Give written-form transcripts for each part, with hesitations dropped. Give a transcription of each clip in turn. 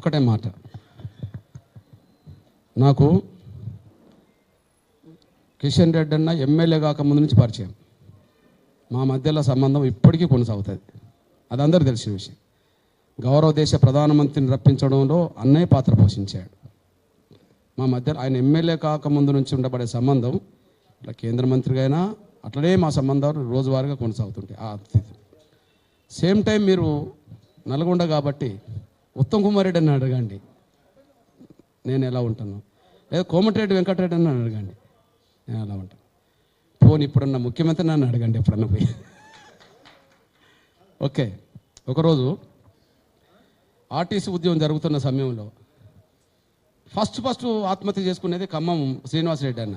ఒకటే మాట. నాకు కిషన్ రెడ్డి అన్న ఎమ్మెల్యే కాకముందు నుంచి పరిచయం. మా మధ్యలో సంబంధం ఇప్పటికీ కొనసాగుతుంది. అది అందరూ తెలిసిన విషయం. గౌరవ దేశ ప్రధానమంత్రిని రప్పించడంలో అన్నయ్య పాత్ర పోషించాడు. మా మధ్య ఆయన ఎమ్మెల్యే కాకముందు నుంచి ఉండబడే సంబంధం ఇట్లా కేంద్ర మంత్రిగా అయినా అట్లనే మా సంబంధాలు రోజువారీగా కొనసాగుతుంటాయి. ఆ స్థితి. సేమ్ టైం మీరు నల్గొండ కాబట్టి ఉత్తమ్ కుమార్ రెడ్డి అని అడగండి నేను ఎలా ఉంటాను, లేదా కోమటిరెడ్డి వెంకటరెడ్డి అని అడగండి నేను ఎలా ఉంటాను. పోనీ ఇప్పుడున్న ముఖ్యమంత్రి నన్ను అడగండి ఎప్పుడన్నా పోయి. ఓకే, ఒకరోజు ఆర్టీసీ ఉద్యమం జరుగుతున్న సమయంలో ఫస్ట్ ఆత్మహత్య చేసుకునేది ఖమ్మం శ్రీనివాసరెడ్డి అన్న.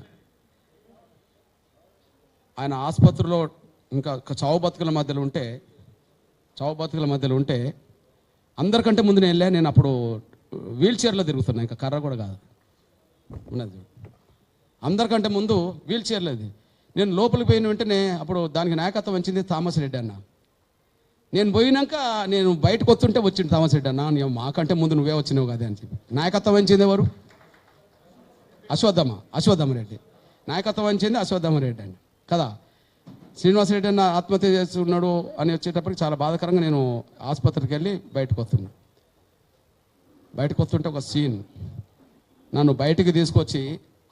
ఆయన ఆసుపత్రిలో ఇంకా చావు బతుకుల మధ్యలో ఉంటే అందరికంటే ముందు నేను వెళ్ళా. నేను అప్పుడు వీల్ చైర్లో తిరుగుతున్నా, ఇంకా కర్ర కూడా కాదు ఉన్నది. అందరికంటే ముందు వీల్ చైర్లోది. నేను లోపలికి పోయిన వెంటనే అప్పుడు దానికి నాయకత్వం వచ్చింది థామస్ రెడ్డి అన్న. నేను పోయినాక నేను బయటకు వస్తుంటే వచ్చింది థామస్ రెడ్డి అన్న, మాకంటే ముందు నువ్వే వచ్చినావు కదా అని చెప్పి. నాయకత్వం వహించింది ఎవరు? అశ్వత్థామ రెడ్డి. నాయకత్వం వహించింది అశ్వత్థామ రెడ్డి అని కదా. శ్రీనివాసరెడ్డి అన్న ఆత్మహత్య చేస్తున్నాడు అని వచ్చేటప్పటికి చాలా బాధాకరంగా నేను ఆసుపత్రికి వెళ్ళి బయటకు వస్తుంటే ఒక సీన్, నన్ను బయటికి తీసుకొచ్చి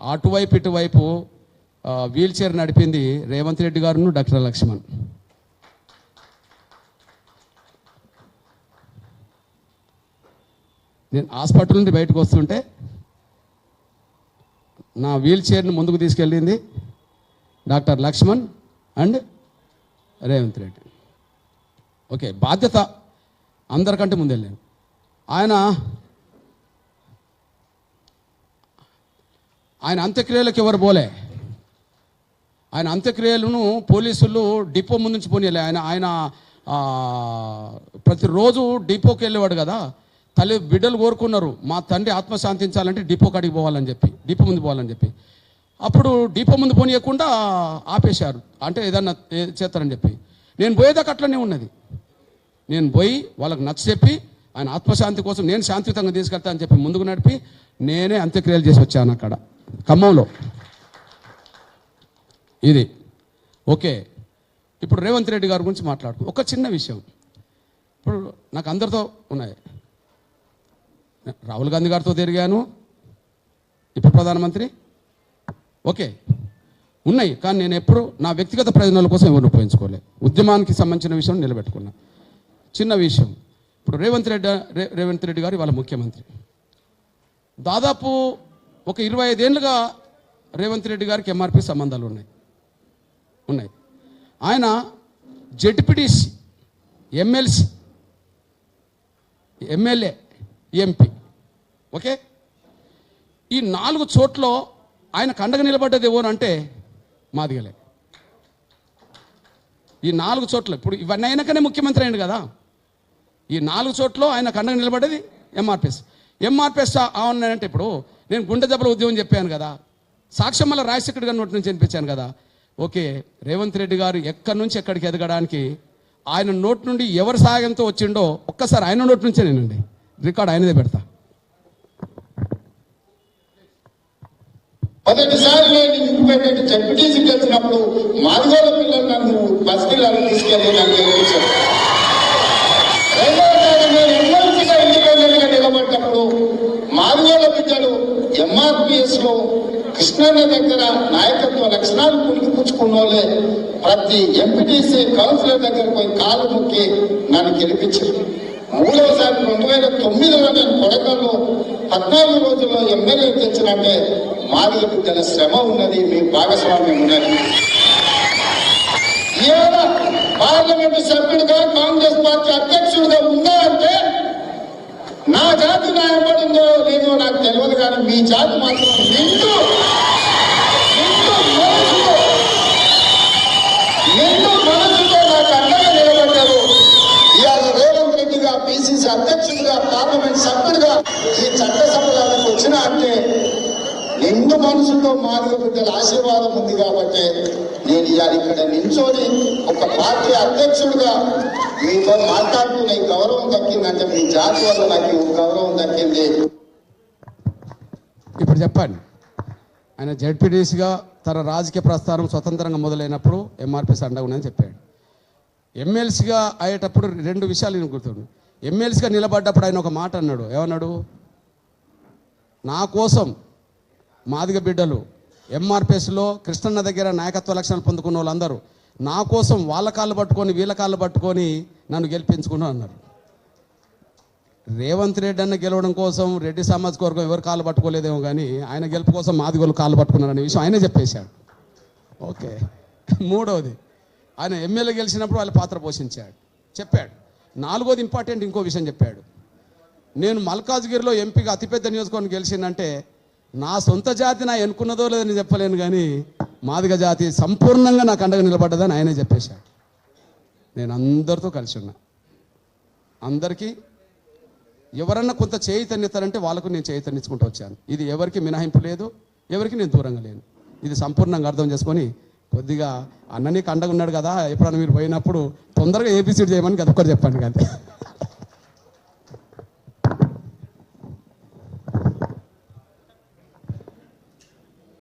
అటువైపు ఇటువైపు వీల్ చైర్ నడిపింది రేవంత్ రెడ్డి గారును డాక్టర్ లక్ష్మణ్. నేను హాస్పిటల్ నుండి బయటకు వస్తుంటే నా వీల్ చైర్ని ముందుకు తీసుకెళ్ళింది doctor Lakshman and Revanth Reddy. Okay, బాధ్యత అందరికంటే ముందు వెళ్ళాను. ఆయన అంత్యక్రియలకు ఎవరు పోలే. ఆయన అంత్యక్రియలను పోలీసులు డిపో ముందు నుంచి పోనీలే. ఆయన ప్రతిరోజు డిపోకి వెళ్ళేవాడు కదా. బిడ్డలు కోరుకున్నారు, మా తండ్రి ఆత్మశాంతించాలంటే డిపో కాడికి పోవాలని చెప్పి, డిపో ముందు పోవాలని చెప్పి. అప్పుడు డిపో ముందు పోనీయకుండా ఆపేశారు, అంటే ఏదన్నా చేస్తారని చెప్పి. నేను పోయేదాకా అట్లనే ఉన్నది. నేను పోయి వాళ్ళకి నచ్చ చెప్పి ఆయన ఆత్మశాంతి కోసం నేను శాంతియుతంగా తీసుకెళ్తా అని చెప్పి ముందుకు నడిపి నేనే అంత్యక్రియలు చేసి వచ్చాను అక్కడ ఖమ్మంలో. ఇది ఓకే. ఇప్పుడు రేవంత్ రెడ్డి గారి గురించి మాట్లాడుకో. ఒక చిన్న విషయం, ఇప్పుడు నాకు అందరితో ఉన్నాయి. రాహుల్ గాంధీ గారితో తిరిగాను, ఇప్పుడు ప్రధానమంత్రి ఓకే ఉన్నాయి. కానీ నేను ఎప్పుడు నా వ్యక్తిగత ప్రయోజనాల కోసం ఎవరిని ఉపయోగించుకోలేదు. ఉద్యమానికి సంబంధించిన విషయం నిలబెట్టుకున్నా. చిన్న విషయం, ఇప్పుడు రేవంత్ రెడ్డి గారు ఇవాళ ముఖ్యమంత్రి. దాదాపు ఒక 25 ఏళ్ళుగా రేవంత్ రెడ్డి గారికి ఎంఆర్పి సంబంధాలు ఉన్నాయి. ఆయన ZPTC, MLC, MLA, MP. Okay, ఈ 4 చోట్ల ఆయన కండగా నిలబడ్డది ఎవరు అంటే మాదిగలే. ఈ 4 చోట్ల ఇప్పుడు ఇవన్నీ అయినాకనే ముఖ్యమంత్రి అయింది కదా. ఈ 4 చోట్ల ఆయన కండగా నిలబడ్డది ఎంఆర్పిఎస్ అవునంటే, ఇప్పుడు నేను గుండె దెబ్బల ఉద్యమం చెప్పాను కదా, సాక్ష్యం వల్ల రాజశేఖర్ గారి నోటి నుంచి వినిపించాను కదా. ఓకే, రేవంత్ రెడ్డి గారు ఎక్కడి నుంచి ఎక్కడికి ఎదగడానికి ఆయన నోటి నుండి ఎవరి సహాయంతో వచ్చిండో ఒక్కసారి ఆయన నోటి నుంచే నేనండి రికార్డ్ ఆయనదే పెడతా. మొదటిసారి నేను ఇండిపెండెంట్ జడ్పీటీసీకి వచ్చినప్పుడు మాదిగోళ్ళ పిల్లలు నన్ను బస్తీలను తీసుకెళ్ళి నన్ను గెలిపించారు. రెండవసారి నేను ఎమ్మెల్సీగా ఇండిపెండెంట్గా నిలబడ్డప్పుడు మాదిగోళ్ళ బిడ్డలు ఎంఆర్పిఎస్ లో కృష్ణన్న దగ్గర నాయకత్వ లక్షణాలు పుణికిపుచ్చుకున్న వాళ్ళే ప్రతి ఎంపీటీసీ కౌన్సిలర్ దగ్గర పోయి కాలు మొక్కి నన్ను గెలిపించారు. మూడవసారి 2009లో నేను కొడకల్లో 14 రోజుల్లో ఎమ్మెల్యే తెచ్చినట్టే మాదిగ బిడ్డల శ్రమ ఉన్నది, మీ భాగస్వామ్యం ఉన్నది. ఇవాళ పార్లమెంటు సభ్యుడిగా కాంగ్రెస్ పార్టీ అధ్యక్షుడిగా ఉన్నా అంటే నా జాతి న్యాయపడిందో లేదో నాకు తెలియదు, కానీ మీ జాతి మాత్రం నిండు మనసుతో నాకు అండగా నిలబడ్డారు. ఇవాళ రేవంత్ రెడ్డిగా పిసిసి అధ్యక్షుడిగా పార్లమెంట్ సభ్యుడిగా ఈ చట్టసభలకు వచ్చినా అంటే నిండు మనసులో మాదిగ బిడ్డల ఆశీర్వాదం ఉంది కాబట్టి నేను ఇవాళ ఇక్కడ నించొని ఒక పార్టీ అధ్యక్షుడిగా మీతో మాట్లాడుతున్న ఈ గౌరవం దక్కిందంటే మీ జాతి వల్ల నాకు ఈ గౌరవం దక్కింది. ఇప్పుడు చెప్పండి, ఆయన జెడ్పీటీసీగా తన రాజకీయ ప్రస్థానం స్వతంత్రంగా మొదలైనప్పుడు ఎంఆర్పీఎస్ అండగా ఉందని చెప్పాడు. ఎమ్మెల్సీగా అయ్యేటప్పుడు రెండు విషయాలు నేను గుర్తుండు. ఎమ్మెల్సీగా నిలబడ్డప్పుడు ఆయన ఒక మాట అన్నాడు. ఏమన్నాడు? నా కోసం మాదిగ బిడ్డలు ఎంఆర్పీఎస్లో కృష్ణన్న దగ్గర నాయకత్వ లక్షణాలు పొందుకున్న వాళ్ళందరూ నా కోసం వాళ్ళ కాళ్ళు పట్టుకొని వీళ్ళ కాళ్ళు పట్టుకొని నన్ను గెలిపించుకున్నాను అన్నారు. రేవంత్ రెడ్డి అన్న గెలవడం కోసం రెడ్డి సమాజ్ వర్గం ఎవరు కాళ్ళు పట్టుకోలేదేమో కానీ ఆయన గెలుపు కోసం మాదిగోళ్ళు కాళ్ళు పట్టుకున్నారనే విషయం ఆయనే చెప్పేశాడు. ఓకే. మూడవది, ఆయన ఎమ్మెల్యే గెలిచినప్పుడు వాళ్ళ పాత్ర పోషించాడు చెప్పాడు. నాలుగోది ఇంపార్టెంట్ ఇంకో విషయం చెప్పాడు. నేను మల్కాజ్గిరిలో ఎంపీగా అతిపెద్ద నియోజకవర్గం గెలిచిందంటే నా సొంత జాతి నా ఎన్నుకున్నదో లేదని చెప్పలేను కానీ మాదిగ జాతి సంపూర్ణంగా నాకు అండగా నిలబడ్డదని ఆయనే చెప్పేశాడు. నేను అందరితో కలిసి ఉన్నా. అందరికీ ఎవరన్నా కొంత చైతన్యతారంటే వాళ్ళకు నేను చైతన్యించుకుంటూ వచ్చాను. ఇది ఎవరికి మినహాయింపు లేదు, ఎవరికి నేను దూరంగా లేను. ఇది సంపూర్ణంగా అర్థం చేసుకొని కొద్దిగా అన్న నీకు అండగా ఉన్నాడు కదా, ఎప్పుడన్నా మీరు పోయినప్పుడు తొందరగా ఏబీసీడీ చేయమని అదొక్కటి చెప్పండి కదా.